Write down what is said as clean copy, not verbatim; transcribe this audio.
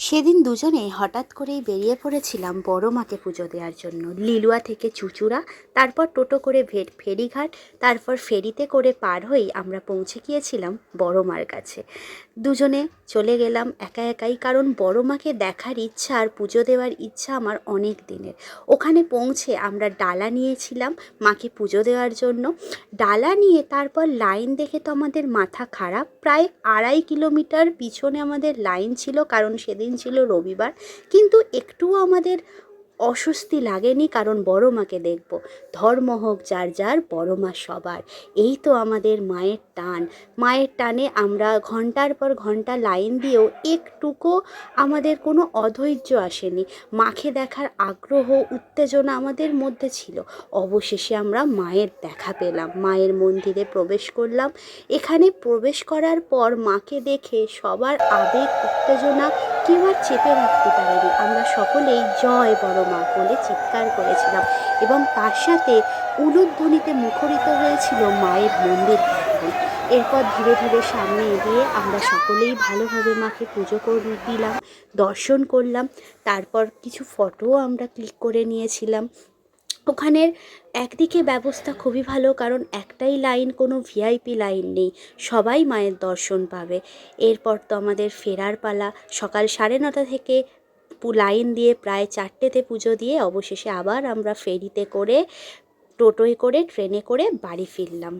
সেদিন দুজনে হঠাৎ করেই বেরিয়ে পড়েছিলাম বড় মাকে পুজো দেওয়ার জন্য। লিলুয়া থেকে চুঁচুড়া, তারপর টোটো করে ফেরিঘাট, তারপর ফেরিতে করে পার হয়েই আমরা পৌঁছে গিয়েছিলাম বড় মার কাছে। দুজনে চলে গেলাম একা একাই, কারণ বড় মাকে দেখার ইচ্ছা আর পুজো দেওয়ার ইচ্ছা আমার অনেক দিনের। ওখানে পৌঁছে আমরা ডালা নিয়েছিলাম মাকে পুজো দেওয়ার জন্য। ডালা নিয়ে তারপর লাইন দেখে তো আমাদের মাথা খারাপ, প্রায় 2.5 কিলোমিটার পিছনে আমাদের লাইন ছিল, কারণ সেদিন ছিল রবিবার। কিন্তু একটুও আমাদের অস্বস্তি লাগেনি, কারণ বড় মাকে দেখব। ধর্ম হোক যার যার, বড় মা সবার। এই তো আমাদের মায়ের টান। মায়ের টানে আমরা ঘন্টার পর ঘন্টা লাইন দিয়েও একটুকু আমাদের কোনো অধৈর্য আসেনি। মাকে দেখার আগ্রহ, উত্তেজনা আমাদের মধ্যে ছিল। অবশেষে আমরা মায়ের দেখা পেলাম, মায়ের মন্দিরে প্রবেশ করলাম। এখানে প্রবেশ করার পর মাকে দেখে সবার আবেগ, উত্তেজনা কেউ আর চেপে রাখতে পারেনি। আমরা সকলেই জয় বড় মা বলে চিৎকার করেছিলাম, এবং তার সাথে উলুধ্বনিতে মুখরিত হয়েছিল মায়ের মন্দির প্রাঙ্গণ। এরপর ধীরে ধীরে সামনে এগিয়ে আমরা সকলেই ভালোভাবে মাকে পুজো করে দিলাম, দর্শন করলাম। তারপর কিছু ফটোও আমরা ক্লিক করে নিয়েছিলাম। ওখানের একদিকে ব্যবস্থা খুবই ভালো, কারণ একটাই লাইন, কোনো ভিআইপি লাইন নেই, সবাই মায়ের দর্শন পাবে। এরপর তো আমাদের ফেরার পালা। সকাল 9:30 থেকে লাইন দিয়ে প্রায় 4টেতে পুজো দিয়ে অবশেষে আবার আমরা ফেরিতে করে, টোটোয় করে, ট্রেনে করে বাড়ি ফিরলাম।